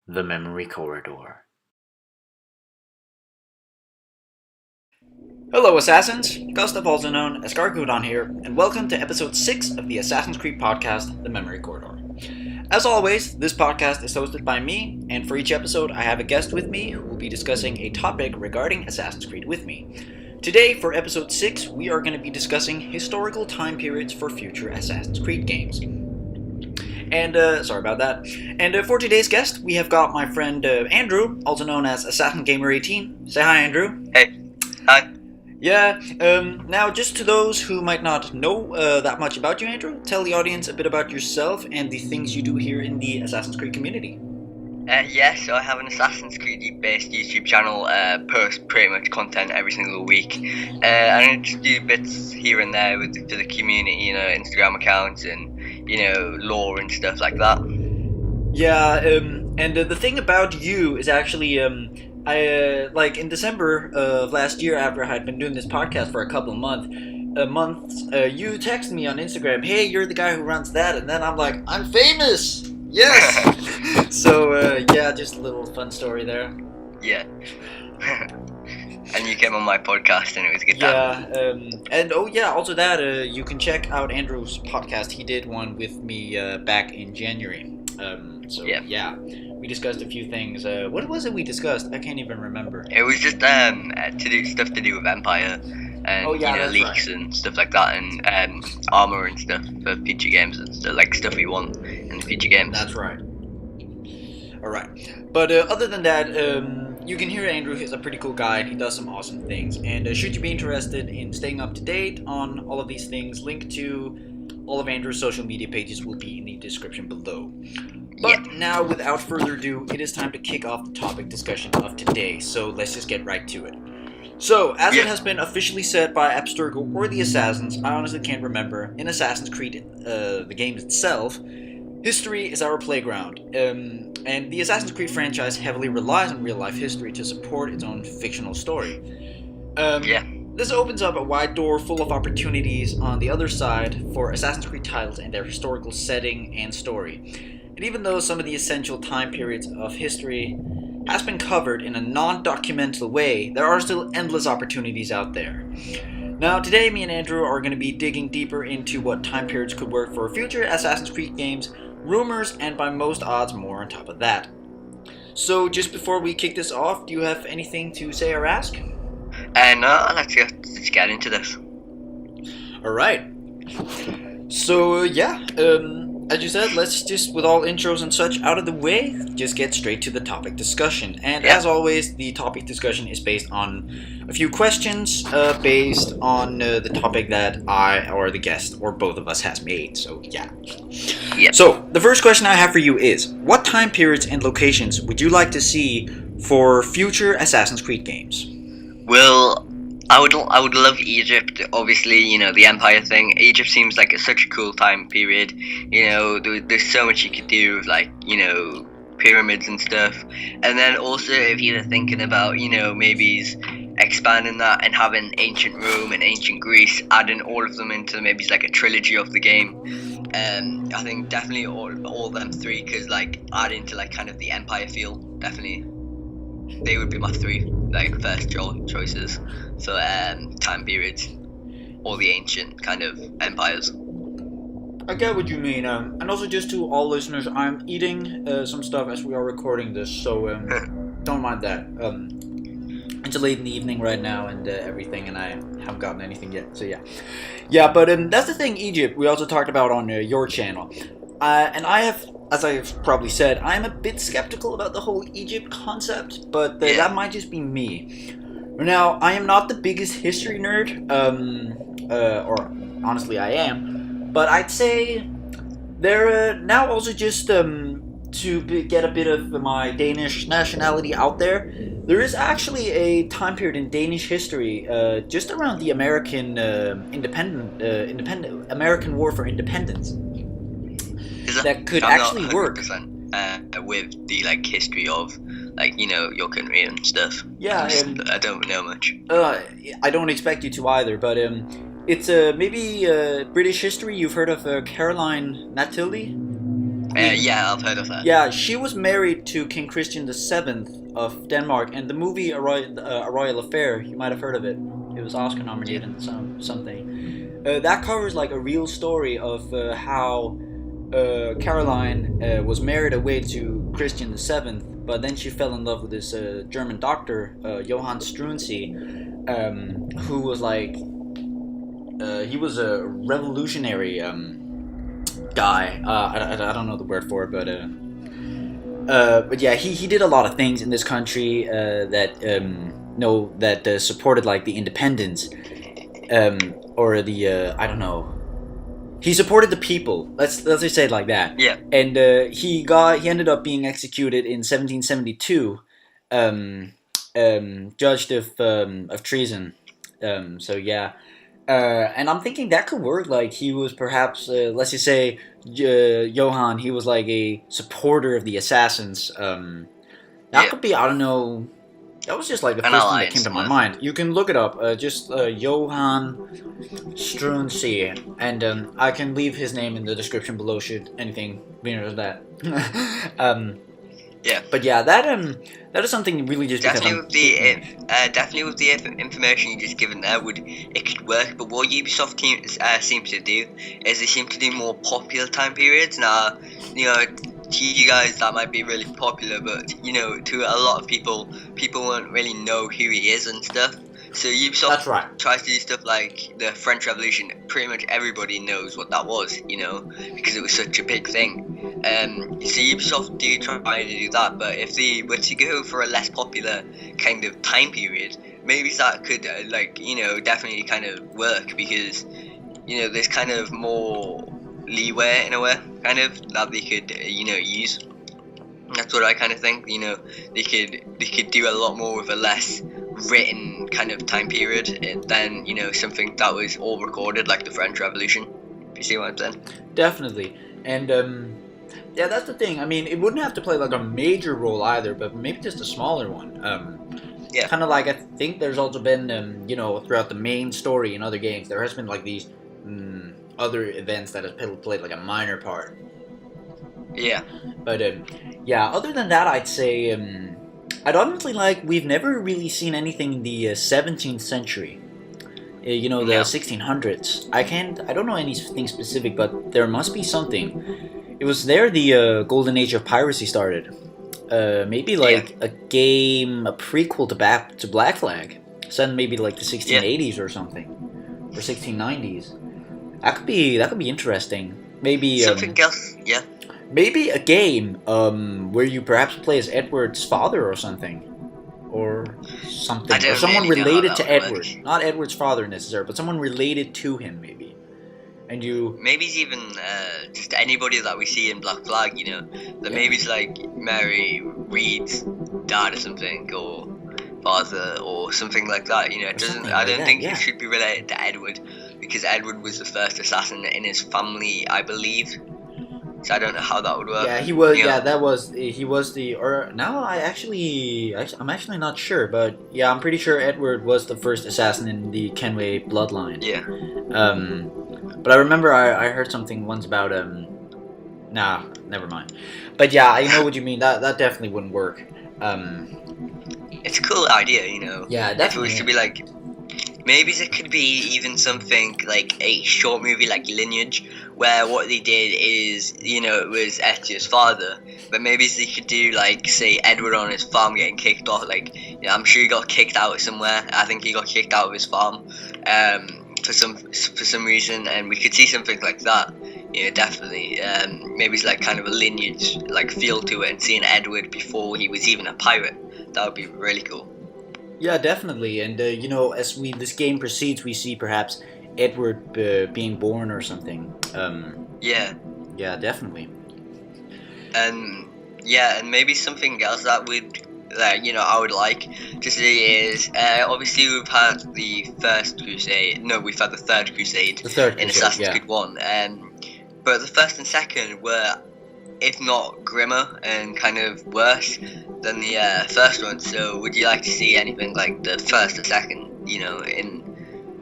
The Memory Corridor. Hello, Assassins! Gustav, also known as Gargudon here, and welcome to episode 6 of the Assassin's Creed podcast, The Memory Corridor. As always, this podcast is hosted by me, and for each episode I have a guest with me who will be discussing a topic regarding Assassin's Creed with me. Today, for episode 6, we are going to be discussing historical time periods for future Assassin's Creed games. And, sorry about that. And for today's guest, we have got my friend Andrew, also known as Assassin Gamer 18. Say hi, Andrew. Hey. Hi. Yeah, now just to those who might not know that much about you, Andrew, tell the audience a bit about yourself and the things you do here in the Assassin's Creed community. So I have an Assassin's Creed based YouTube channel, post pretty much content every single week. I just do bits here and there for the community, Instagram accounts and, lore and stuff like that. Yeah, and the thing about you is actually, in December of last year, after I had been doing this podcast for a couple of months, you texted me on Instagram, hey, you're the guy who runs that, and then I'm like, I'm famous! Yes! So, just a little fun story there. Yeah. And you came on my podcast and it was a good time. Also that, you can check out Andrew's podcast. He did one with me back in January. We discussed a few things. What was it we discussed? I can't even remember. It was just stuff to do with Empire and leaks and stuff like that, and armor and stuff for future games and stuff, like stuff we want in the future games. That's right. Alright. But other than that, you can hear Andrew. He's a pretty cool guy and he does some awesome things. And should you be interested in staying up to date on all of these things, link to all of Andrew's social media pages will be in the description below. But now, without further ado, it is time to kick off the topic discussion of today, so let's just get right to it. So, as it has been officially said by Abstergo or the Assassins, I honestly can't remember, in Assassin's Creed, the game itself, history is our playground, and the Assassin's Creed franchise heavily relies on real-life history to support its own fictional story. This opens up a wide door full of opportunities on the other side for Assassin's Creed titles and their historical setting and story. And even though some of the essential time periods of history has been covered in a non-documental way, there are still endless opportunities out there. Now, today me and Andrew are going to be digging deeper into what time periods could work for future Assassin's Creed games, rumors, and by most odds more on top of that. So, just before we kick this off, do you have anything to say or ask? No, let's get into this. Alright. So, as you said, let's just, with all intros and such out of the way, just get straight to the topic discussion. And as always, the topic discussion is based on a few questions based on the topic that I or the guest or both of us has made. So, So, the first question I have for you is, what time periods and locations would you like to see for future Assassin's Creed games? Well, I would love Egypt, obviously, the Empire thing. Egypt seems like such a cool time period, there's so much you could do with, pyramids and stuff. And then also, if you're thinking about, maybe expanding that and having ancient Rome and ancient Greece, adding all of them into maybe a trilogy of the game. I think definitely all them three, because, adding to, kind of the Empire feel, definitely. They would be my three first choices for time periods, or the ancient kind of empires. I get what you mean, and also just to all listeners, I'm eating some stuff as we are recording this, so don't mind that. It's late in the evening right now and everything, and I haven't gotten anything yet, so but that's the thing, Egypt, we also talked about on your channel, and I have, as I've probably said, I'm a bit skeptical about the whole Egypt concept, but that might just be me. Now, I am not the biggest history nerd, or honestly I am, but I'd say they're now also just to get a bit of my Danish nationality out there, there is actually a time period in Danish history just around the American American War for Independence. That could actually work. With the history of your country and stuff. I don't know much. I don't expect you to either, but it's maybe British history. You've heard of Caroline Matilde? Yeah, I've heard of that. Yeah, she was married to King Christian VII of Denmark, and the movie A Royal Affair, you might have heard of it. It was Oscar nominated and something. That covers like a real story of how Caroline was married away to Christian VII, but then she fell in love with this German doctor, Johann Struensee, who was like, he was a revolutionary guy. I don't know the word for it, but yeah, he did a lot of things in this country that supported like the independence, or the I don't know. He supported the people. Let's just say it like that. Yeah. And he ended up being executed in 1772, judged of treason. So yeah. And I'm thinking that could work. Like he was perhaps, let's just say, Johann. He was like a supporter of the assassins. That could be. I don't know. That was just like the first thing that came to my mind. You can look it up. Just Johann Struensee, and I can leave his name in the description below. Should anything be interested in that. Yeah. But yeah, that is something really just definitely with the information you just given there, it could work. But what Ubisoft seems to do is they seem to do more popular time periods. Now, to you guys that might be really popular, but to a lot of people won't really know who he is and stuff. So Ubisoft tries to do stuff like the French Revolution. Pretty much everybody knows what that was, because it was such a big thing. So Ubisoft do try to do that, but if they were to go for a less popular kind of time period, maybe that could definitely kind of work, because there's kind of more leeway in a way, kind of, that they could use. That's what I kind of think. They could do a lot more with a less written kind of time period than something that was all recorded, like the French Revolution. You see what I'm saying? Definitely. And yeah, that's the thing. I mean, it wouldn't have to play like a major role either, but maybe just a smaller one. Yeah. Kind of like, I think there's also been throughout the main story in other games, there has been like these other events that have played like a minor part. Yeah. But yeah, other than that, I'd say I'd honestly we've never really seen anything in the 17th century. The 1600s. I don't know anything specific, but there must be something. It was there the golden age of piracy started. Maybe a game, a prequel to Black Flag, set in maybe like the 1680s or something, or 1690s. That could be interesting. Maybe something else. Yeah. Maybe a game where you perhaps play as Edward's father or something. Or something. Or someone really related to Edward. works. Not Edward's father necessarily, but someone related to him maybe. And you... Maybe it's even just anybody that we see in Black Flag, that maybe it's like Mary Reed's dad or something, or father, or something like that, It doesn't. I don't think it should be related to Edward, because Edward was the first assassin in his family, I believe. So I don't know how that would work. Yeah, he was. Yeah, he was the. Or now I'm actually not sure, but yeah, I'm pretty sure Edward was the first assassin in the Kenway bloodline. Yeah. But I remember I heard something once about Nah, never mind. But yeah, I know what you mean. That definitely wouldn't work. It's a cool idea, Yeah, definitely. If it was to be like, maybe it could be even something like a short movie like Lineage, where what they did is, it was Ezio's father, but maybe they could do like, say, Edward on his farm getting kicked off. Like, I'm sure he got kicked out somewhere. I think he got kicked out of his farm for some reason, and we could see something like that. Definitely. Maybe it's like kind of a Lineage like feel to it, and seeing Edward before he was even a pirate. That would be really cool. Yeah, definitely. And as this game proceeds, we see perhaps Edward being born or something. Yeah. Yeah, definitely. And maybe something else that I would like to see is obviously we've had the First Crusade. No, we've had the Third Crusade. The Third in Crusade, Assassin's Creed 1. But the first and second were, if not grimmer and kind of worse than the first one. So would you like to see anything like the first or second, in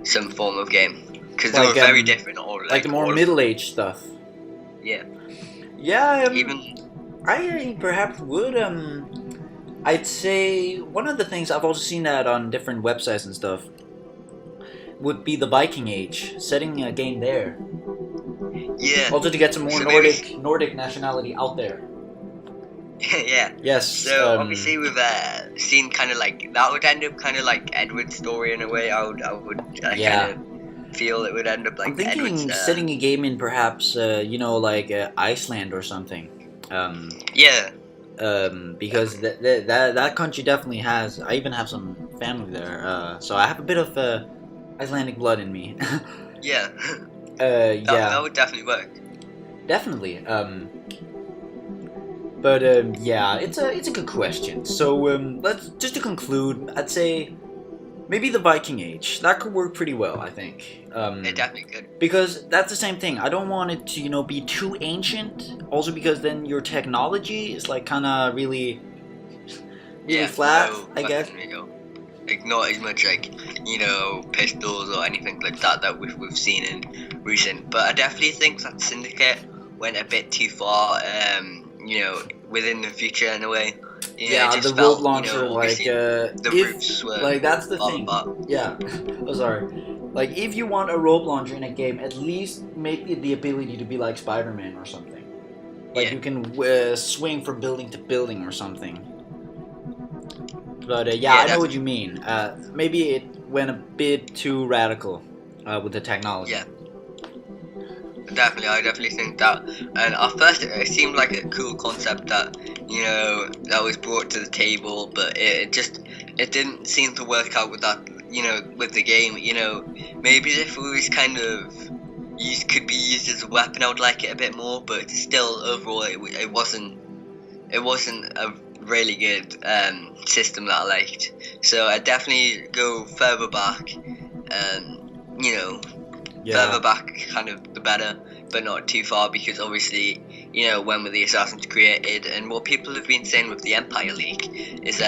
some form of game? Because they were very different. Like the more middle-aged stuff. Yeah. Yeah, Even I perhaps would. I'd say one of the things I've also seen that on different websites and stuff would be the Viking Age, setting a game there. yeah. Also to get some more So maybe Nordic nationality out there. yeah. Yes. So obviously we've seen kind of like that would end up kind of like Edward's story in a way. I Yeah. kind of feel it would end up like I'm thinking Edward's. setting a game in perhaps like Iceland or something. Yeah. Because that country definitely has. I even have some family there, so I have a bit of Icelandic blood in me. Yeah. Yeah, That would definitely work. definitely. But yeah, it's a good question. So let's just to conclude, I'd say maybe the Viking Age that could work pretty well. I think. It definitely could. Because that's the same thing. I don't want it to be too ancient. Also, because then your technology is like kind of really flat. I guess. Like not as much like pistols or anything like that we've seen in recent. But I definitely think that Syndicate went a bit too far. Within the future in a way. Yeah, the rope launcher, the roofs were like that's the thing. apart. Yeah. Oh, sorry. Like if you want a rope launcher in a game, at least make it the ability to be like Spider-Man or something. Like you can swing from building to building or something. But I know what you mean. Maybe it went a bit too radical with the technology. Yeah. Definitely, I definitely think that. And at first, it seemed like a cool concept that that was brought to the table, but it didn't seem to work out with that. With the game. Maybe if it was kind of could be used as a weapon, I would like it a bit more. But still, overall, it wasn't a really good system that I liked. So I definitely go further back. Further back, kind of the better, but not too far, because obviously, when were the Assassins created, and what people have been saying with the Empire League is,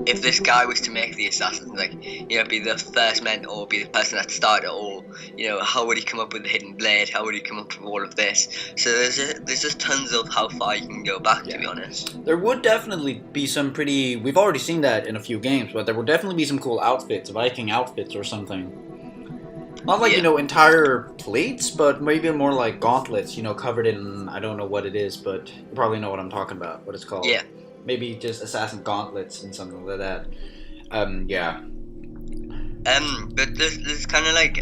if this guy was to make the Assassins, be the first man or be the person that started it all, how would he come up with the hidden blade? How would he come up with all of this? So there's just tons of how far you can go back, to be honest. There would definitely be some pretty. We've already seen that in a few games, but there would definitely be some cool outfits, Viking outfits or something. Not like, entire plates, but maybe more like gauntlets, covered in, I don't know what it is, but you probably know what I'm talking about, what it's called. Yeah. Maybe just assassin gauntlets and something like that. Yeah. But there's kind of like,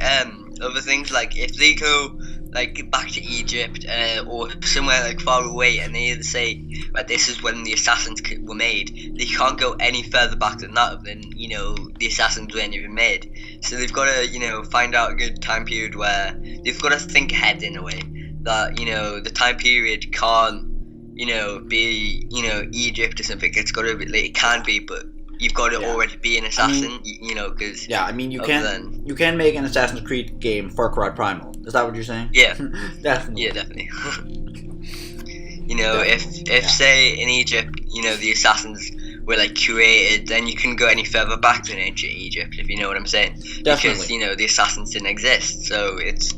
other things, like, if they go, like, back to Egypt, or somewhere, like, far away, and they either say that this is when the Assassins were made, they can't go any further back than that, than, the Assassins weren't even made. So they've got to, find out a good time period where they've got to think ahead in a way that, the time period can't, be, Egypt or something. It's got to be, like, it can be, but you've got to already be an assassin, because... Yeah, I mean, you can make an Assassin's Creed game Far Cry Primal. Is that what you're saying? Yeah. Definitely. Yeah, definitely. If say, in Egypt, the Assassins were, like, created, then you couldn't go any further back than ancient Egypt, if you know what I'm saying. Definitely. Because, the Assassins didn't exist, so it's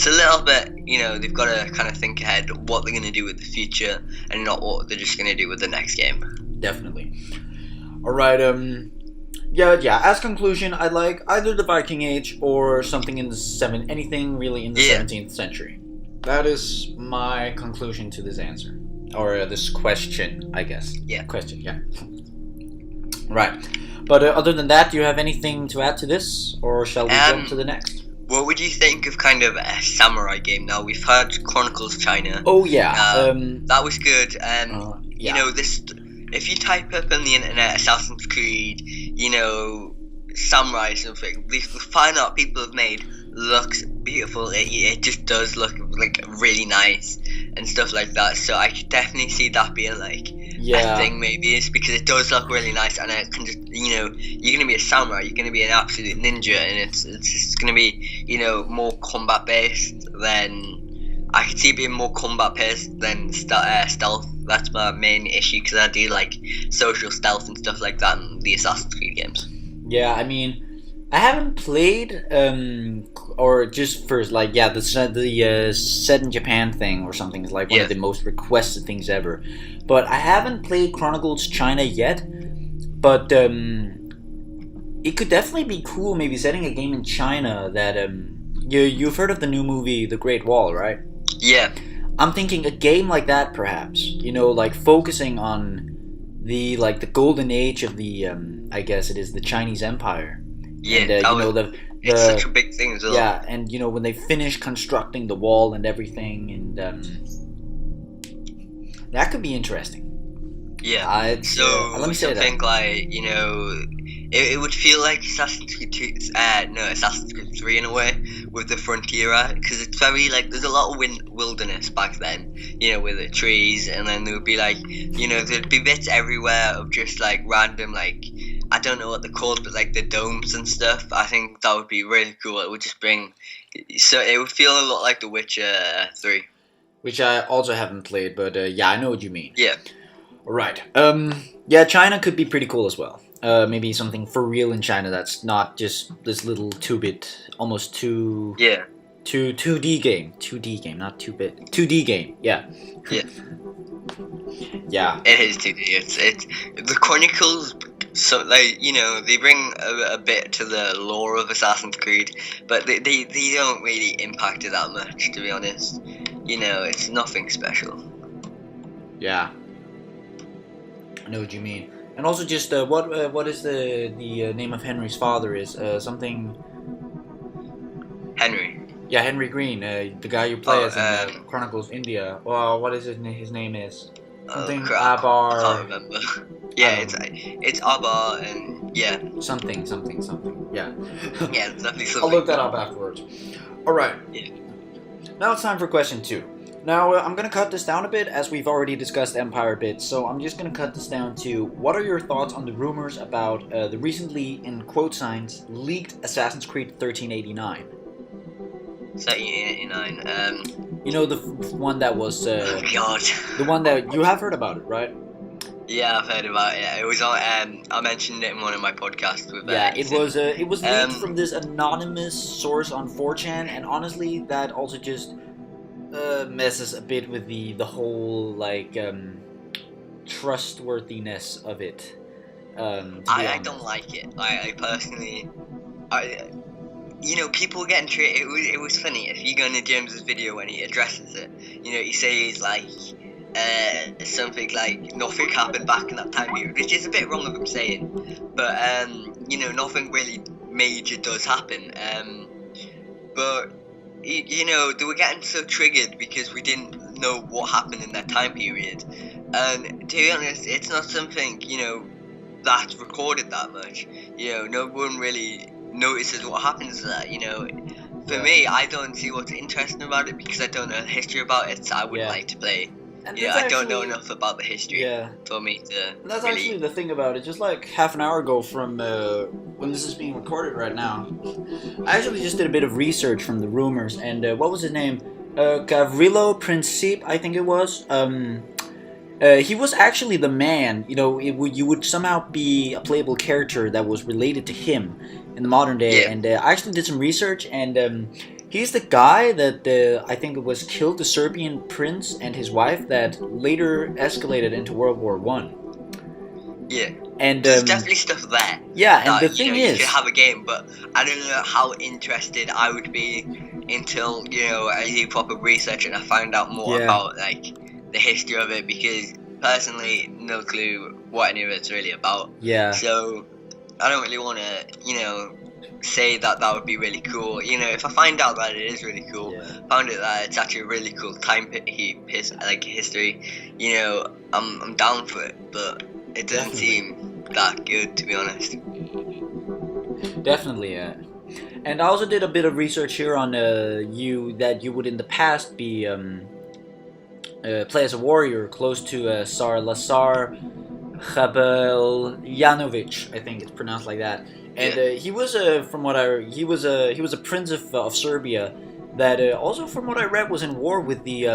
a little bit, they've got to kind of think ahead what they're going to do with the future, and not what they're just going to do with the next game. Definitely. Alright, as conclusion, I like either the Viking Age or something in the anything really in the 17th century. That is my conclusion to this answer. Or this question, I guess. Yeah. Question, yeah. Right. But other than that, do you have anything to add to this? Or shall we jump to the next? What would you think of kind of a samurai game now? We've heard Chronicles China. Oh, yeah. That was good. Yeah. If you type up on the internet Assassin's Creed, samurai something, we find out people have made looks beautiful. It just does look like really nice and stuff like that. So I could definitely see that being like a thing, maybe, it's because it does look really nice, and it can just you're gonna be a samurai, you're gonna be an absolute ninja, and it's just gonna be more combat based than. I could see it being more combat based than stealth. That's my main issue, because I do like social stealth and stuff like that in the Assassin's Creed games. Yeah, I mean, I haven't played, or just first, like, yeah, the set in Japan thing or something is like one of the most requested things ever. But I haven't played Chronicles China yet. But it could definitely be cool, maybe setting a game in China that you've heard of the new movie The Great Wall, right? Yeah. I'm thinking a game like that, perhaps. Like focusing on the golden age of the I guess it is the Chinese Empire. Yeah, and, it's such a big thing as well. Yeah, and when they finish constructing the wall and everything, and that could be interesting. Yeah. Let me say something that. like it would feel like Assassin's Creed 2, Assassin's Creed 3 in a way with the Frontiera, because it's very like there's a lot of wilderness back then, with the trees, and then there would be like there'd be bits everywhere of just like random like I don't know what they're called, but like the domes and stuff. I think that would be really cool. It would just it would feel a lot like The Witcher 3, which I also haven't played, but yeah, I know what you mean. Yeah. Right. Yeah, China could be pretty cool as well. Maybe something for real in China that's not just this little 2-bit, almost 2D game. 2D game, not 2-bit. 2D game, yeah. Yeah. Yeah. It is 2D. It's the Chronicles. So like they bring a bit to the lore of Assassin's Creed, but they don't really impact it that much, to be honest. It's nothing special. Yeah. I know what you mean. And also just what is the name of Henry's father is something. Henry. Yeah, Henry Green, the guy you play as in Chronicles India. Well, what is his name is? Something Abar. I can't remember. Yeah, it's Abar and yeah. Something. Yeah. Yeah, it's definitely something. I'll look that up afterwards. All right. Yeah. Now it's time for question 2. Now, I'm going to cut this down a bit, as we've already discussed Empire a bit, so I'm just going to cut this down to, what are your thoughts on the rumors about the recently, in quote signs, leaked Assassin's Creed 1389? 1389, the one that was... oh god. The one that... You have heard about it, right? Yeah, I've heard about it. It was on, I mentioned it in one of my podcasts with yeah, it was leaked from this anonymous source on 4chan, and honestly, that also just... messes a bit with the whole trustworthiness of it. I don't like it. I personally, people getting treated. It was funny. If you go into James's video when he addresses it, he says like something like nothing happened back in that time period, which is a bit wrong of him saying, but nothing really major does happen. But they were getting so triggered because we didn't know what happened in that time period. And to be honest, it's not something, that's recorded that much. No one really notices what happens there, For me, I don't see what's interesting about it because I don't know the history about it, so I wouldn't like to play. I don't know enough about the history for me to. And that's really... actually the thing about it. Just like half an hour ago from when this is being recorded right now, I actually just did a bit of research from the rumors. And what was his name? Gavrilo Princip, I think it was. He was actually the man. You would somehow be a playable character that was related to him in the modern day. Yeah. And I actually did some research and. He's the guy that I think it was killed the Serbian prince and his wife that later escalated into World War I. Yeah. And there's definitely stuff there. Yeah, and the thing is, you could have a game, but I don't know how interested I would be until I do proper research and I find out more about like the history of it, because personally, no clue what any of it's really about. Yeah. So I don't really want to, say that would be really cool. If I find out that it is really cool, found it that it's actually a really cool time history, I'm down for it, but it doesn't seem that good, to be honest. Definitely, yeah. And I also did a bit of research here on you would in the past be play as a warrior close to Tsar Lazar Khabeljanovic, I think it's pronounced like that. And he was a prince of Serbia that also, from what I read, was in war with the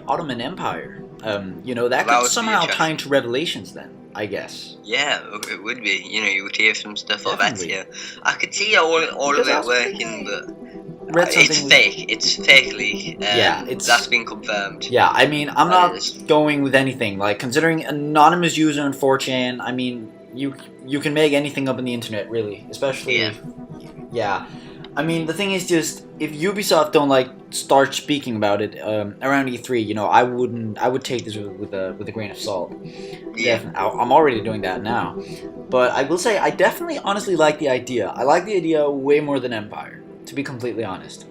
Ottoman Empire. That could somehow tie into Revelations then. I guess. Yeah, it would be. You know, you would hear some stuff of Definitely. Ezio. I could see all of Because I it also think working, but read it's something. fake. It's fakely. Yeah, it's that's been confirmed. Yeah, I mean, I'm That not is. going with anything. Like, considering anonymous user on 4chan, I mean, you can make anything up on the internet, really. Especially, yeah. I mean, the thing is just, if Ubisoft don't, like, start speaking about it around E3, you know, I would take this with a grain of salt. Yeah. I'm already doing that now. But I will say, I definitely honestly like the idea. I like the idea way more than Empire, to be completely honest.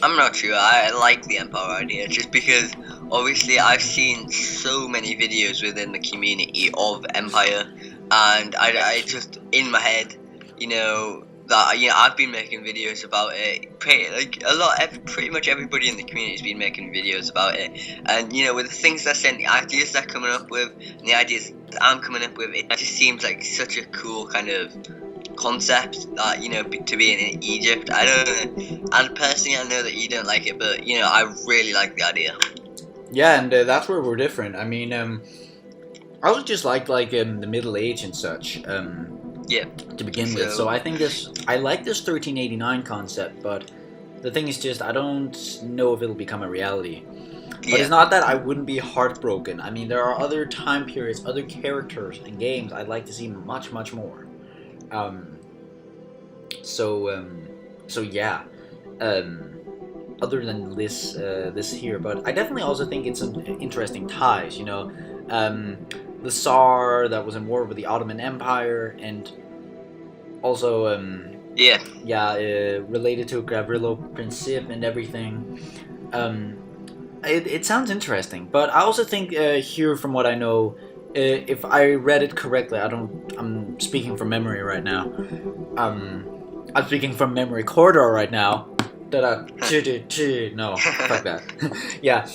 I'm not sure. I like the Empire idea just because obviously I've seen so many videos within the community of Empire, and I just in my head, you know, that I've been making videos about it. Pretty much everybody in the community has been making videos about it, and you know, with the things they're saying, the ideas they're coming up with, and the ideas that I'm coming up with, it just seems like such a cool kind of concept that, you know, to be in Egypt. I don't know, and personally I know that you don't like it, but you know, I really like the idea. Yeah, and that's where we're different. I mean, I also just like the Middle Age and such. Yeah. To begin with, so I think I like this 1389 concept, but the thing is just I don't know if it'll become a reality. But it's not that I wouldn't be heartbroken. I mean, there are other time periods, other characters and games I'd like to see much more. So yeah. Other than this here, but I definitely also think it's some interesting ties. You know, the Tsar that was in war with the Ottoman Empire, and also related to Gavrilo Princip and everything. It sounds interesting, but I also think here, from what I know, if I read it correctly, I'm speaking from memory right now. I'm speaking from memory corridor right now. No, fuck that. Yeah,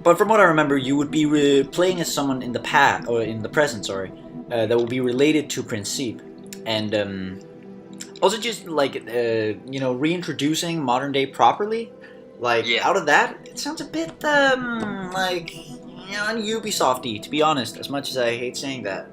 but from what I remember, you would be playing as someone in the past, or in the present, sorry, that will be related to Princip, and also just like reintroducing modern day properly. Like, out of that, it sounds a bit like, you know, Ubisofty, to be honest, as much as I hate saying that.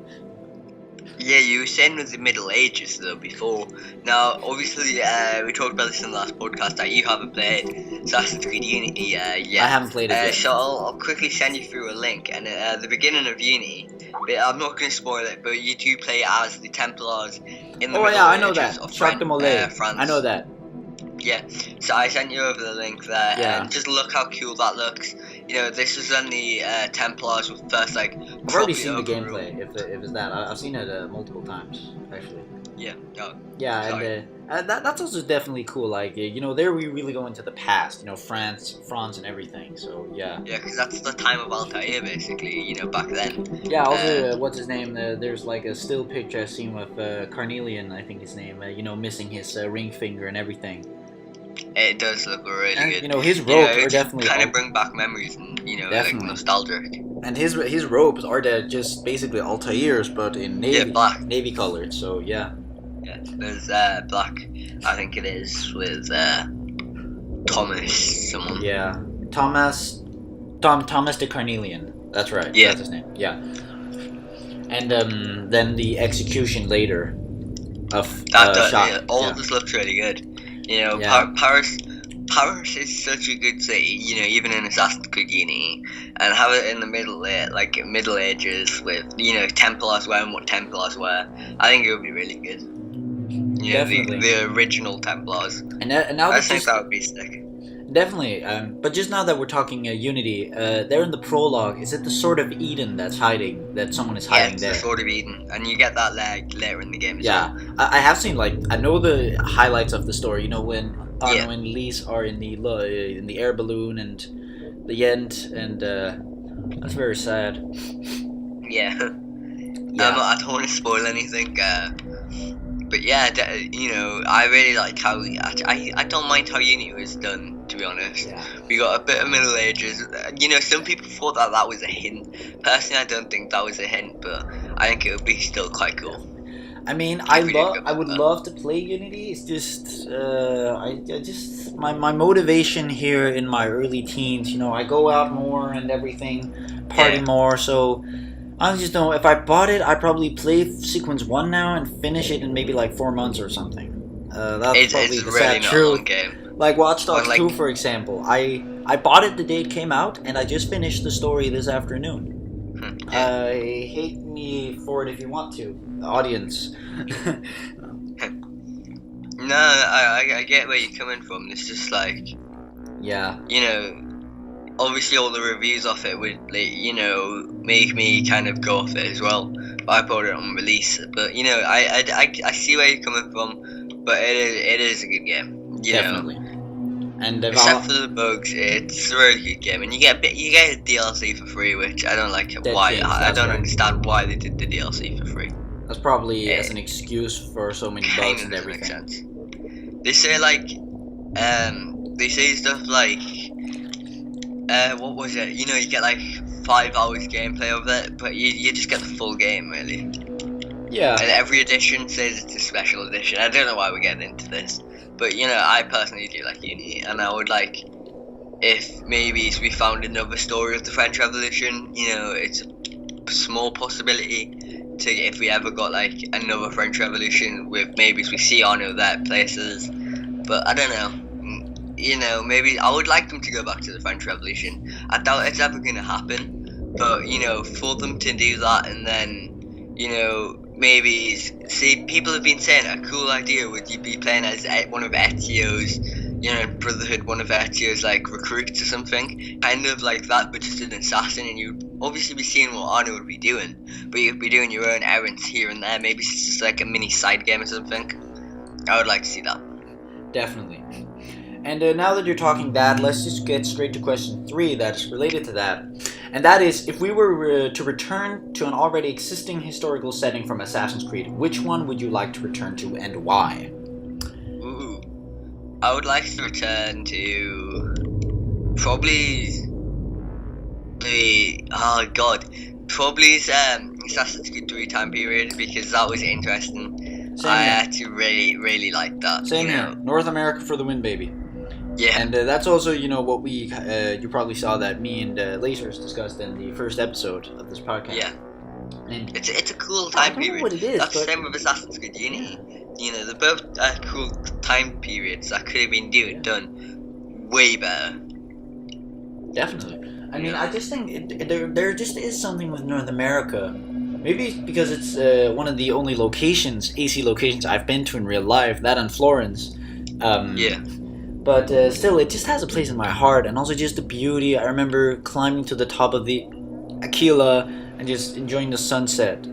Yeah, you were saying with the Middle Ages though before. Now, obviously, we talked about this in the last podcast that you haven't played Assassin's Creed Unity yet. I haven't played it yet. So I'll quickly send you through a link. And at the beginning of Unity, but I'm not going to spoil it, but you do play as the Templars in the Middle Ages I know that. of France. I know that. Yeah, so I sent you over the link there, and just look how cool that looks. You know, this was when the Templars were first, like, I've already seen the gameplay, if it's that. I've seen it multiple times, actually. Yeah, yeah, and that's also definitely cool. Like, you know, there we really go into the past, you know, France and everything, so yeah. Yeah, because that's the time of Altair, basically, you know, back then. Yeah, also, what's his name? There's like a still picture I've seen with Carnelian, I think his name, you know, missing his ring finger and everything. It does look really good. You know, his ropes are definitely kind of bring back memories and, you know, definitely. like nostalgia. And his ropes are just basically Altairs, but in navy, black, navy colored. So yeah. Yeah, there's black. I think it is with Thomas someone. Yeah, Thomas de Carnelian. That's right. Yeah, that's his name. Yeah. And then the execution later of all this looks really good. You know, Paris is such a good city, you know, even in Assassin's Creed Unity, and have it in the Middle Ages with, you know, Templars wearing what Templars wear. I think it would be really good. You know, the original Templars. And now I think that would be sick. Definitely, but just now that we're talking Unity, there in the prologue, is it the Sword of Eden that someone is hiding there? Yeah, the Sword of Eden, and you get that later in the game as well. I have seen, like, I know the highlights of the story, you know, when Arno and Lise are in the air balloon and the end, and that's very sad. Yeah. I don't want to spoil anything, but yeah, you know, I really like how I don't mind how Unity was done. To be honest, we got a bit of Middle Ages. You know, some people thought that was a hint. Personally, I don't think that was a hint, but I think it would be still quite cool. I mean, I would love to play Unity. It's just, my motivation here in my early teens. You know, I go out more and everything, party more. So I just know if I bought it, I'd probably play Sequence 1 now and finish it in maybe like 4 months or something. That's probably It's the really sad not a truth. long game. Like Watch Dogs Or, like- 2, for example. I bought it the day it came out, and I just finished the story this afternoon. Yeah. Hate me for it if you want to, audience. No, I get where you're coming from. It's just like, Yeah. you know, obviously all the reviews off it would, like, you know, make me kind of go off it as well. But I bought it on release. But you know, I see where you're coming from. But it is a good game. You Definitely. know, And except for the bugs, it's a really good game, and you get a DLC for free, which I don't like. Dead Why Kings, I that's don't right. understand why they did the DLC for free. that's probably Yeah. as an excuse for so many Kind bugs of and doesn't make everything. sense. They say like, they say stuff like, what was it? You know, you get like 5 hours gameplay of it, but you just get the full game really. Yeah. And every edition says it's a special edition. I don't know why we're getting into this, but you know, I personally do like Uni, and I would like if maybe we found another story of the French Revolution. You know, it's a small possibility to if we ever got like another French Revolution with maybe we see Arno there places, but I don't know. You know, maybe I would like them to go back to the French Revolution. I doubt it's ever gonna happen, but you know, for them to do that and then, you know, maybe see, people have been saying a cool idea would you be playing as one of Ezio's, you know, Brotherhood, one of Ezio's like recruits or something, kind of like that, but just an assassin, and you'd obviously be seeing what Arno would be doing, but you'd be doing your own errands here and there. Maybe it's just like a mini side game or something. I would like to see that. Definitely. And now that you're talking that, let's just get straight to question 3 that's related to that. And that is, if we were to return to an already existing historical setting from Assassin's Creed, which one would you like to return to and why? Ooh. I would like to return to probably probably Assassin's Creed 3 time period, because that was interesting. Same I here. actually really like that. Same you here. know? North America for the win, baby. Yeah. And that's also, you know, what we, you probably saw that me and Lasers discussed in the first episode of this podcast. Yeah. And It's a cool I time don't know period. what it is, That's the but same with Assassin's Creed Unity. You know, they're both cool time periods that could have been done way better. definitely. I mean, Yeah. I just think there just is something with North America. Maybe it's because it's one of the only locations, AC locations I've been to in real life, that and Florence. Yeah. But still, it just has a place in my heart, and also just the beauty. I remember climbing to the top of the Aquila and just enjoying the sunset.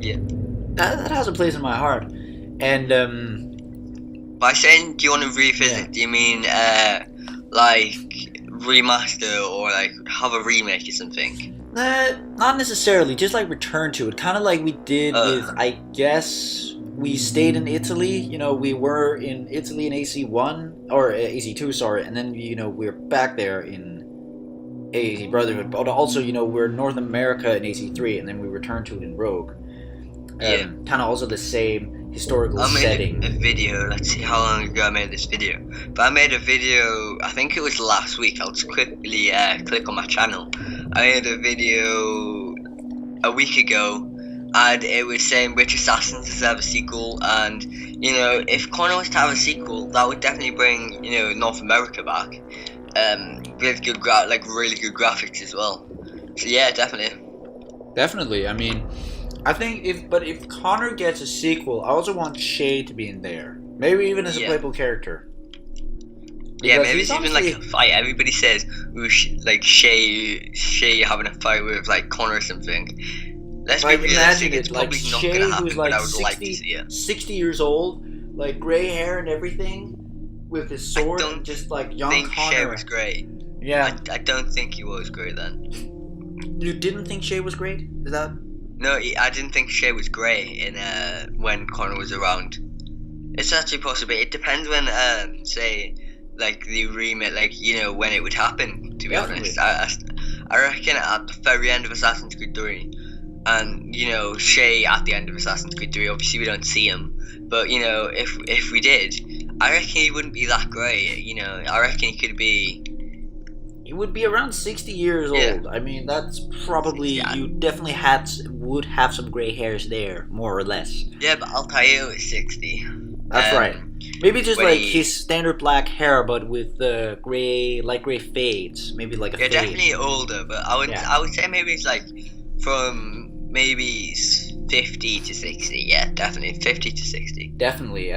Yeah. That has a place in my heart. And By saying, do you want to revisit? Yeah. Do you mean like remaster or like have a remake or something? not necessarily, just like return to it, kind of like we did with, I guess, we stayed in Italy. You know, we were in Italy in AC1 or AC2, sorry, and then you know we're back there in AC Brotherhood. But also, you know, we're North America in AC3, and then we returned to it in Rogue. Yeah. Kind of also the same historical I made setting. a video. Let's see how long ago I made this video. But I made a video, I think it was last week. I'll just quickly click on my channel. I made a video a week ago, and it was saying which Assassins deserve a sequel. And you know, if Connor was to have a sequel, that would definitely bring, you know, North America back. With good really good graphics as well. So yeah, definitely. Definitely. I mean, I think if Connor gets a sequel, I also want Shay to be in there. Maybe even as a Yeah. playable character. Yeah, Because maybe he's it's even like a honestly- fight. Everybody says like Shay having a fight with like Connor or something. Let's Like, be imagine realistic. It's it, like probably not Shay, gonna happen, who's like but I would 60, like to see it. 60 years old, like gray hair and everything, with his sword, don't and just like I young think Shay Connor. was great. Yeah, I don't think he was great then. you didn't think Shay was great? Is that? No, I didn't think Shay was great in when Connor was around. It's actually possible. It depends when say like the remake, like you know when it would happen. To be Definitely. honest, I reckon at the very end of Assassin's Creed 3, and you know Shay at the end of Assassin's Creed 3. Obviously, we don't see him, but you know if we did, I reckon he wouldn't be that great. You know, I reckon he could be He would be around 60 years Yeah. old. I mean, that's probably, Yeah. you definitely would have some gray hairs there, more or less. Yeah, but Altair is 60. That's right. Maybe just when like he- his standard black hair, but with the light gray fades. Maybe like a Yeah, fade. definitely older, but I would say maybe it's like from maybe 50 to 60. Yeah, definitely 50 to 60. Definitely.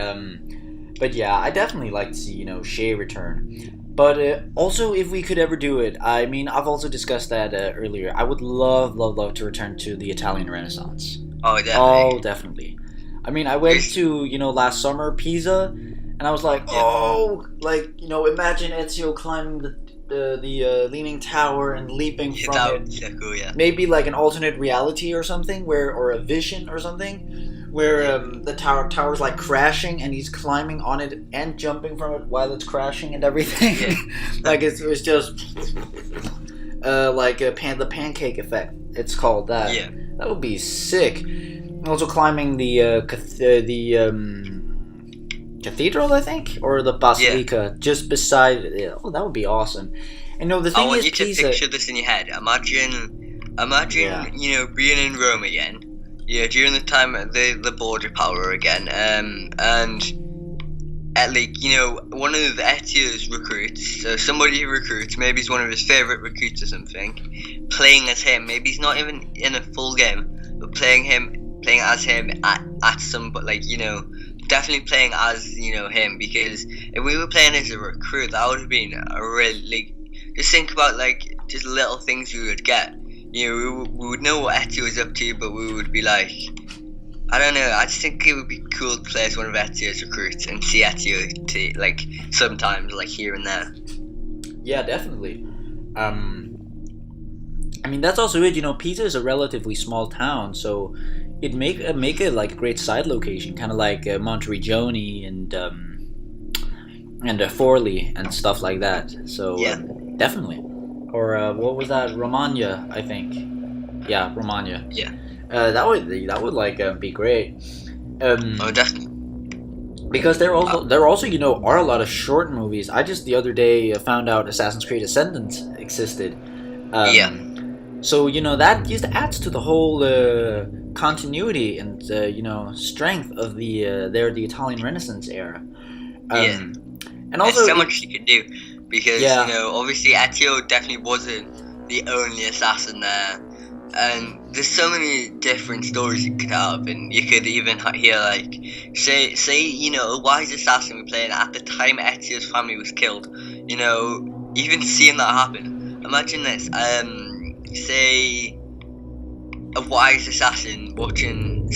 But yeah, I definitely like to see, Shay return. But also, if we could ever do it, I mean, I've also discussed that earlier. I would love to return to the Italian Renaissance. Oh, definitely. Oh, definitely. I mean, I went There's- to, last summer, Pisa, and I was like, imagine Ezio climbing the Leaning Tower and leaping Yeah, from that it. would be so cool, yeah. Maybe like an alternate reality or something, or a vision or something, where the tower's like crashing and he's climbing on it and jumping from it while it's crashing and everything. Yeah. Like it's just like the pancake effect. It's called that. Yeah. That would be sick. Also climbing the cathedral, I think, or the basilica just beside it. Oh, that would be awesome. And the thing I want is, you to Pisa. picture this in your head. Imagine, Yeah. being in Rome again. Yeah, during the time of the border power again. And at one of Ezio's recruits, so somebody he recruits, maybe he's one of his favorite recruits or something, playing as him. Maybe he's not even in a full game, but playing as him at some, but definitely playing as him, because if we were playing as a recruit, that would have been a really just think about just little things we would get. We would know what Ezio was up to, but we would be like, I don't know. I just think it would be cool to play as one of Ezio's recruits and see Ezio sometimes here and there. Yeah, definitely. I mean, that's also it. Pisa is a relatively small town, so it'd make a great side location, kind of like Monteriggioni and Forlì and stuff like that. So Yeah. definitely. Or what was that? Romagna, I think. Yeah, Romagna. Yeah. That would be great. Oh, definitely. Because there also are a lot of short movies. I just the other day found out Assassin's Creed Ascendant existed. Yeah. So that just adds to the whole continuity and strength of the Italian Renaissance era. Yeah. And also There's so much you could do, because obviously Ezio definitely wasn't the only assassin there, and there's so many different stories you could have, and you could even hear say a wise assassin we're playing at the time Ezio's family was killed. Even seeing that happen. Imagine this. Say a wise assassin watching,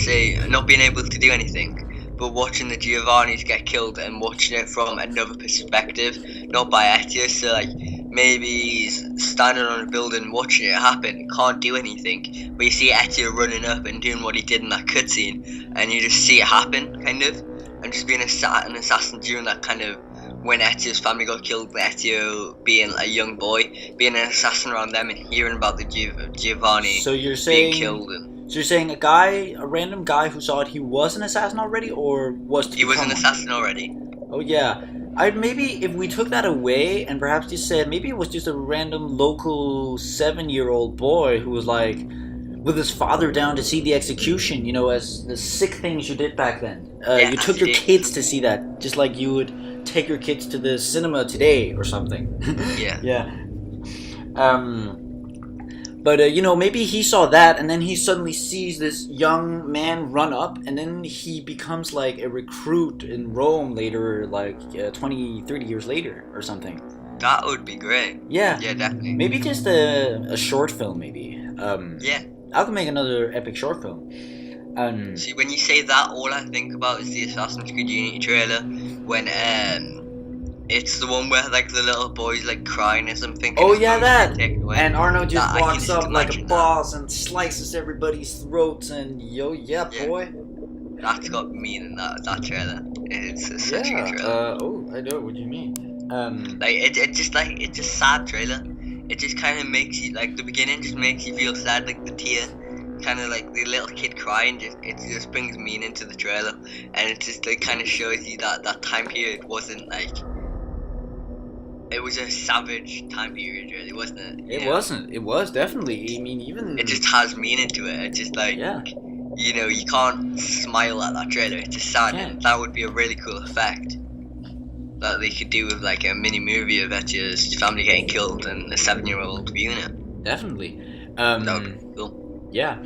not being able to do anything, but watching the Giovannis get killed and watching it from another perspective, not by Ezio. So maybe he's standing on a building watching it happen, can't do anything, but you see Ezio running up and doing what he did in that cutscene, and you just see it happen, kind of, and just being an assassin during that kind of, when Ezio's family got killed, Ezio being a young boy, being an assassin around them and hearing about the Giovanni So you're saying being killed. So you're saying a random guy who saw it, he was an assassin already, or was to He was become an one? assassin already. Oh yeah. Maybe if we took that away and perhaps just said maybe it was just a random local 7-year-old boy who was with his father down to see the execution, as the sick things you did back then. You took your kids to see that, just like you would take your kids to the cinema today or something. Yeah. Yeah. But maybe he saw that, and then he suddenly sees this young man run up, and then he becomes a recruit in Rome later, 20, 30 years later or something. That would be great. Yeah. Yeah, definitely. Maybe just a short film, maybe. Yeah. I could make another epic short film. See, when you say that, all I think about is the Assassin's Creed Unity trailer, when it's the one where the little boy's crying or something. Oh yeah, that. Away. And Arno just I walks can up like a imagine boss and slices everybody's throats, and yeah, boy. That's got meaning, that trailer. It's such a Yeah. good trailer. I know what you mean. It's just sad trailer. It just kind of makes you the beginning just makes you feel sad, the tear, kind of the little kid crying. It just brings meaning to the trailer, and it just kind of shows you that time period wasn't it was a savage time period, really, wasn't it? It wasn't. It was definitely. I mean, even It just has meaning to it. It's just like, yeah. you can't smile at that trailer. It's just sad, and that would be a really cool effect that they could do with like a mini movie of Etia's family getting killed and the 7-year-old viewing it. Definitely. That would be cool. Yeah.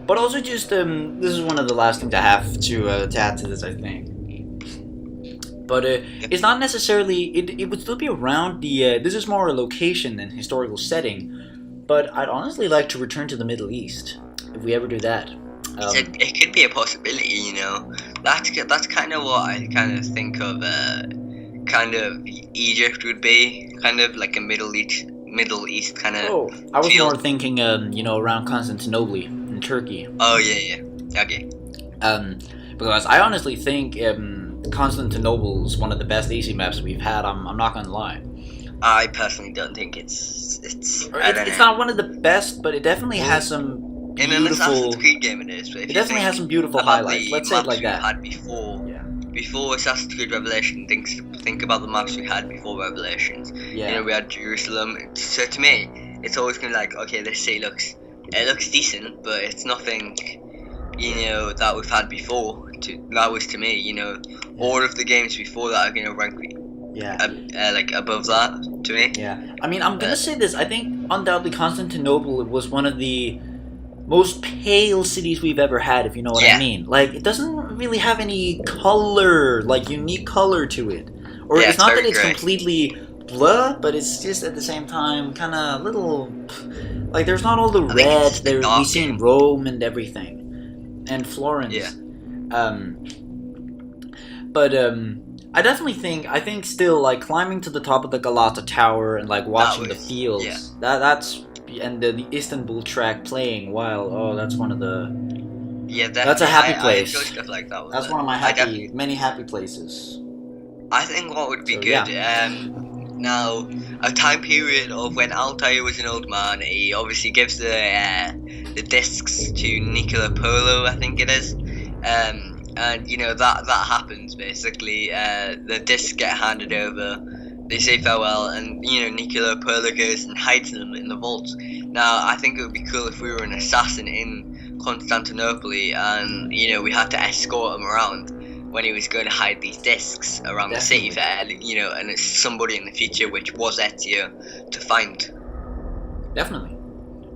But also just this is one of the last things I have to add to this, I think. But it's not necessarily. It would still be around the. This is more a location than historical setting. But I'd honestly like to return to the Middle East if we ever do that. It could be a possibility, you know. That's kind of what I kind of think of. Kind of Egypt would be kind of like a Middle East kind of. Oh, I was feel. more thinking, around Constantinople in Turkey. Oh yeah, okay. Because I honestly think Constantinople is one of the best AC maps we've had. I'm not gonna lie. I personally don't think it's. It's not one of the best, but it definitely has some in an Assassin's Creed game it is. It definitely has some beautiful highlights. Let's say it like that. Had before Assassin's Creed Revelation. Think about the maps we had before Revelations. Yeah. You know, we had Jerusalem. So to me, it's always gonna be like, okay, this city looks decent, but it's nothing, that we've had before. That was to me, all of the games before that are gonna rank like above that to me. Yeah. I mean, I'm gonna say this. I think undoubtedly Constantinople was one of the most pale cities we've ever had, if you know what I mean. Like, it doesn't really have any color, like unique color to it. Or it's not that it's completely blah, but it's just at the same time kind of little, like there's not all the red there we see in Rome and everything, and Florence. Yeah. But I think still like climbing to the top of the Galata Tower and like watching the fields. That's and the Istanbul track playing while that's one of the that's a happy place. I enjoy stuff like that. That's one of my many happy places. I think what would be good. Now, a time period of when Altair was an old man, he obviously gives the discs to Nicola Polo, I think it is, and that happens basically. The discs get handed over, they say farewell, and Nicola Polo goes and hides them in the vault. Now, I think it would be cool if we were an assassin in Constantinople, and we had to escort him around when he was going to hide these discs around the city fair, and it's somebody in the future, which was Ezio, to find. Definitely.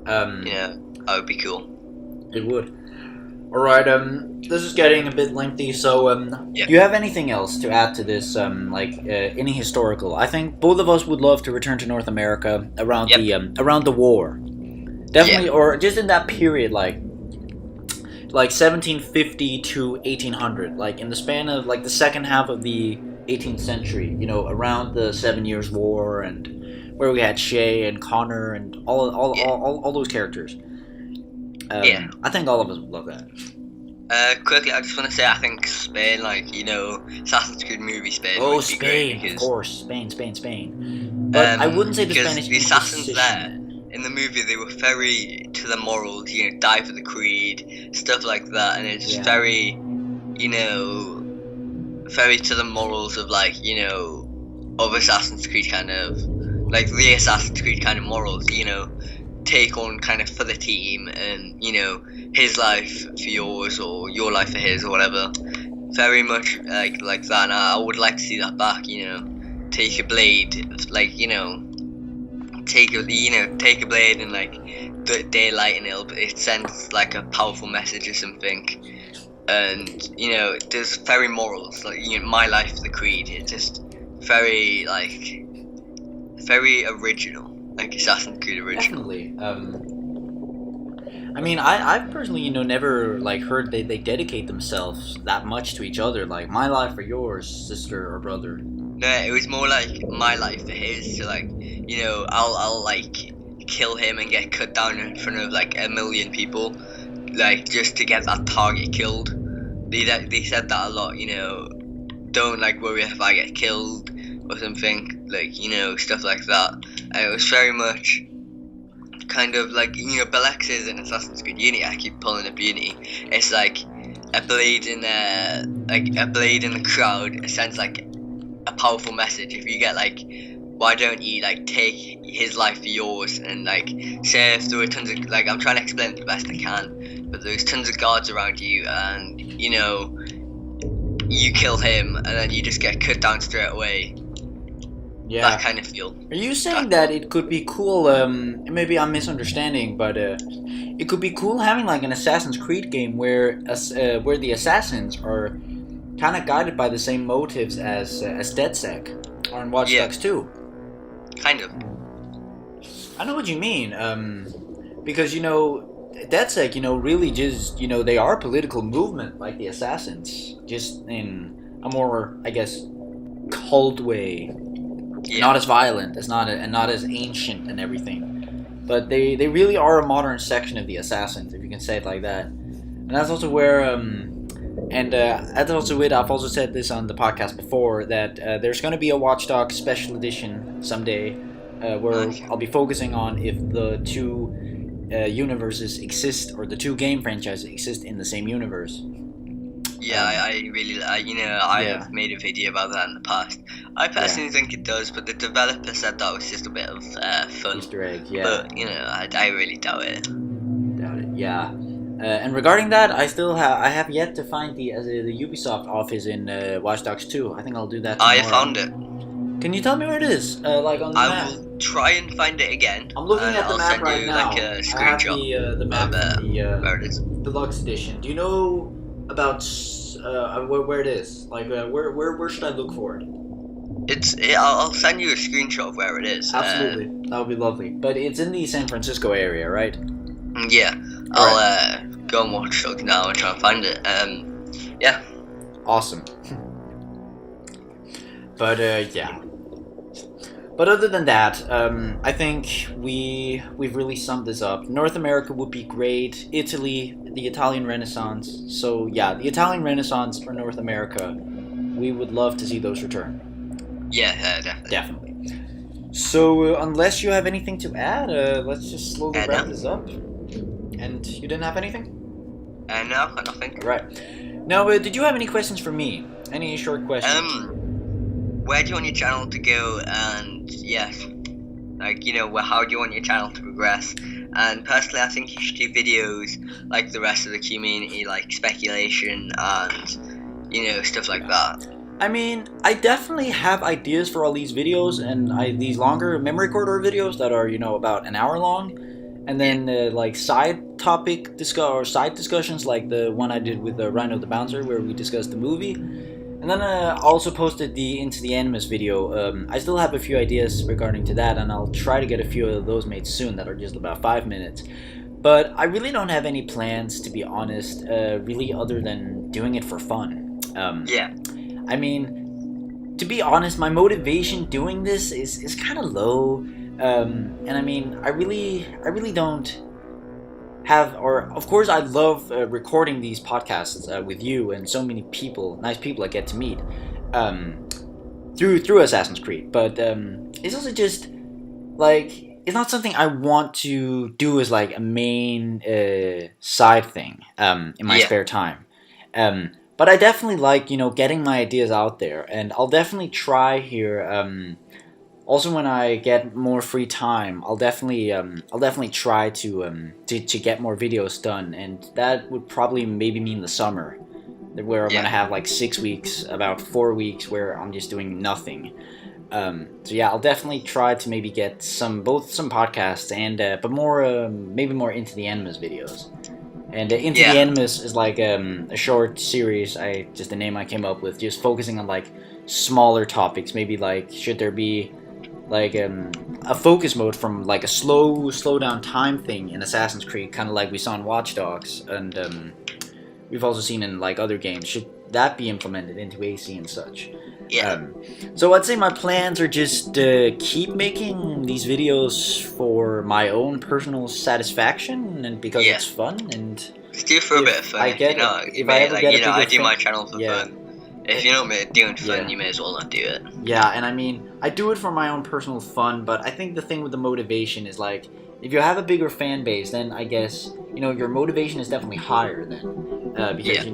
That would be cool. It would. Alright, this is getting a bit lengthy, so, do you have anything else to add to this, any historical? I think both of us would love to return to North America around around the war. Definitely, or just in that period, like 1750 to 1800, like in the span of like the second half of the 18th century, around the 7 Years' War, and where we had Shay and Connor and all those characters. I think all of us would love that. Quickly, I just want to say I think Spain, Assassin's Creed movie Spain. Oh, Spain, of course, Spain. But I wouldn't say the Spanish the assassins there. In the movie, they were very to the morals, die for the creed, stuff like that, and it's just very, very to the morals of of Assassin's Creed kind of, like the Assassin's Creed kind of morals, take on kind of for the team, and his life for yours or your life for his or whatever. Very much like that. And I would like to see that back. Take a blade, take a blade and the daylight, and it sends like a powerful message or something. And there's very morals, my life the creed. It's just very very original, like Assassin's Creed original. Definitely. I mean, I've personally never heard they dedicate themselves that much to each other, like my life for yours, sister or brother. No, it was more like my life for his. So I'll kill him and get cut down in front of 1 million people, just to get that target killed. They said that a lot. Don't worry if I get killed or something, stuff like that. And it was very much kind of Belex is in Assassin's Creed Unity. I keep pulling up Unity. It's a blade in the crowd. It sends a powerful message. If you get like, why don't you like take his life for yours, and like say if there were tons of, like, I'm trying to explain it the best I can, but there's tons of guards around you, and you know you kill him, and then you just get cut down straight away. Yeah. That kind of feel. Are you saying that it could be cool? Maybe I'm misunderstanding, but it could be cool having like an Assassin's Creed game where the assassins are kind of guided by the same motives as DedSec or in Watch Dogs 2. Kind of. I know what you mean. Because DedSec, really just they are a political movement like the assassins, just in a more, I guess, cult way. Yeah. Not as violent, and not as ancient and everything, but they really are a modern section of the assassins, if you can say it like that. And that's also where that's also it. I've also said this on the podcast before that there's going to be a Watch Dogs special edition someday, where I'll be focusing on if the two universes exist, or the two game franchises exist in the same universe. Yeah, I really, I have made a video about that in the past. I personally think it does, but the developer said that was just a bit of fun. Easter egg, yeah. But, I really doubt it. Doubt it, yeah. And regarding that, I have yet to find the Ubisoft office in Watch Dogs 2. I think I'll do that tomorrow. I found it. Can you tell me where it is? Like on the map? I will try and find it again. I'm looking at the map right now. Like a screenshot. I have the map from where it is. Deluxe edition. Do you know about where it is? Like where should I look for it? I'll send you a screenshot of where it is. Absolutely, that would be lovely. But it's in the San Francisco area, right? Yeah, I'll go and Watch Dogs now and try and find it. Yeah. Awesome. But yeah. But other than that, I think we've really summed this up. North America would be great. Italy, the Italian Renaissance. So yeah, the Italian Renaissance or North America, we would love to see those return. Yeah, definitely. Definitely. So unless you have anything to add, let's just slowly wrap this up. And you didn't have anything? No, nothing. All right. Now, did you have any questions for me? Any short questions? Where do you want your channel to go, and like, how do you want your channel to progress? And personally, I think you should do videos like the rest of the community, like speculation and, stuff like that. I mean, I definitely have ideas for all these videos, and these longer memory corridor videos that are, about an hour long, and then like side discussions like the one I did with Rhino the Bouncer, where we discussed the movie. And then I also posted the Into the Animus video. I still have a few ideas regarding to that, and I'll try to get a few of those made soon that are just about 5 minutes. But I really don't have any plans, to be honest, really other than doing it for fun. I mean, to be honest, my motivation doing this is kind of low. And I mean, I really don't have, or of course I love recording these podcasts with you and so many nice people I get to meet through Assassin's Creed, but it's also just like, it's not something I want to do as like a main side thing in my spare time, but I definitely like getting my ideas out there, and I'll definitely try here. Also, when I get more free time, I'll definitely try to get more videos done, and that would probably maybe mean the summer, where I'm gonna have like 6 weeks, about 4 weeks where I'm just doing nothing. So yeah, I'll definitely try to maybe get both some podcasts and but more maybe more Into the Animus videos. And Into the Animus is like a short series, just a name I came up with, just focusing on like smaller topics. Maybe like, should there be like a focus mode from like a slow down time thing in Assassin's Creed, kind of like we saw in Watch Dogs, and we've also seen in like other games. Should that be implemented into AC and such? So I'd say my plans are just keep making these videos for my own personal satisfaction, and because it's fun, and just do it for a bit of fun. I do my channel for fun. If you're not doing fun, you may as well not do it. Yeah, and I mean, I do it for my own personal fun, but I think the thing with the motivation is like, if you have a bigger fan base, then I guess, your motivation is definitely higher then. Because,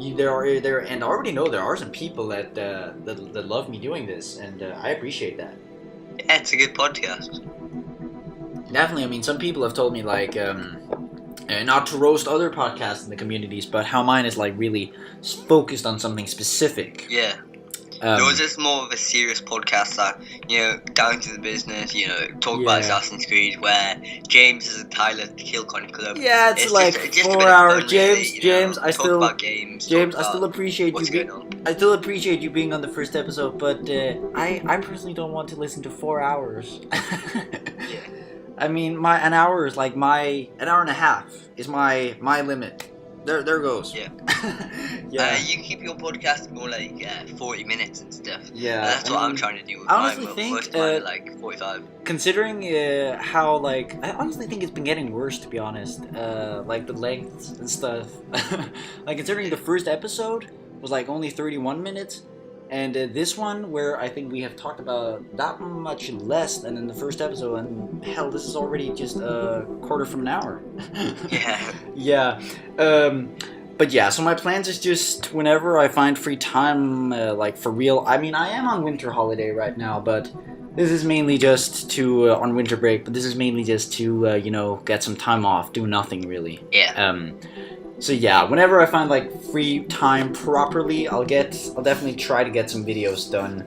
and I already know there are some people that love me doing this, and I appreciate that. Yeah, it's a good podcast. Definitely. I mean, some people have told me like, not to roast other podcasts in the communities, but how mine is like really focused on something specific. Yeah. Yours is more of a serious podcast that, down to the business, talk about Assassin's Creed, where James is a Tyler Kill Chronicler. Yeah, it's like just 4 hours. Fun, James, really, James, I talk still about games. James, I still appreciate what's you. Going on. I still appreciate you being on the first episode, but I personally don't want to listen to 4 hours. Yeah. I mean, an hour and a half is my limit. There goes. Yeah. Yeah. You keep your podcast more like 40 minutes and stuff. Yeah. That's what I'm trying to do with I honestly mine. think, Most of mine are like 45. Considering how, like, I honestly think it's been getting worse, to be honest. Like, the lengths and stuff. Like, considering the first episode was, like, only 31 minutes, and this one, where I think we have talked about that much less than in the first episode, and hell, this is already just a quarter from an hour. Yeah. Yeah. But yeah, so my plans is just whenever I find free time, like for real. I mean, I am on winter holiday right now, but this is mainly just to, on winter break, but this is mainly just to, get some time off, do nothing really. Yeah. So yeah, whenever I find like free time properly, I'll definitely try to get some videos done.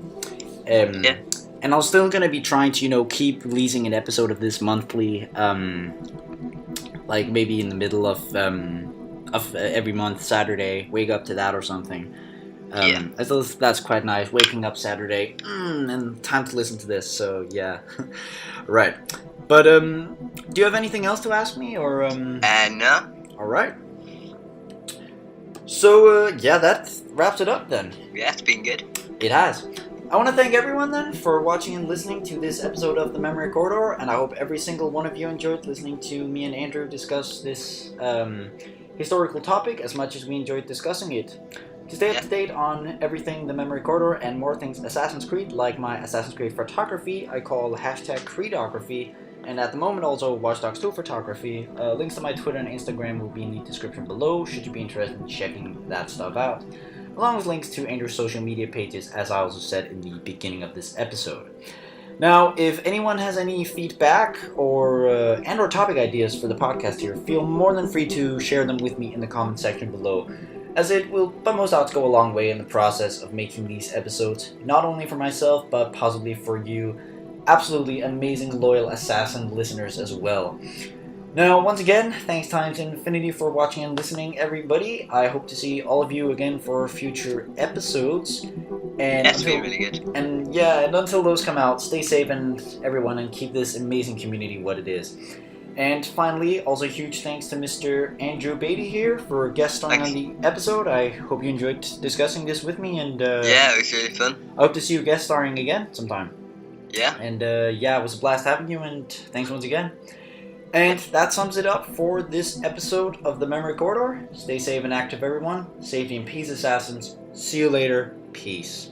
Yeah. And I'm still gonna be trying to, keep releasing an episode of this monthly, like maybe in the middle of every month, Saturday, wake up to that or something. Yeah. I thought that's quite nice, waking up Saturday, and time to listen to this, so yeah. Right. But, do you have anything else to ask me, or, No. Alright. So, yeah, that wraps it up then. Yeah, it's been good. It has. I want to thank everyone then for watching and listening to this episode of The Memory Corridor, and I hope every single one of you enjoyed listening to me and Andrew discuss this historical topic as much as we enjoyed discussing it. To stay up to date on everything The Memory Corridor and more things Assassin's Creed, like my Assassin's Creed photography, I call #Creedography, and at the moment also Watch Dogs 2 photography. Links to my Twitter and Instagram will be in the description below, should you be interested in checking that stuff out, along with links to Andrew's social media pages, as I also said in the beginning of this episode. Now, if anyone has any feedback or topic ideas for the podcast here, feel more than free to share them with me in the comment section below, as it will by most odds go a long way in the process of making these episodes, not only for myself, but possibly for you absolutely amazing loyal assassin listeners as well. Now, once again, thanks times infinity for watching and listening, everybody. I hope to see all of you again for future episodes. And That's been really good. And yeah, and until those come out, stay safe and everyone, and keep this amazing community what it is. And finally, also huge thanks to Mr. Andrew Beatty here for guest starring on the episode. I hope you enjoyed discussing this with me, and yeah, it was really fun. I hope to see you guest starring again sometime. Yeah. And yeah, it was a blast having you, and thanks once again. And that sums it up for this episode of The Memory Corridor. Stay safe and active, everyone. Safety and peace, assassins. See you later. Peace.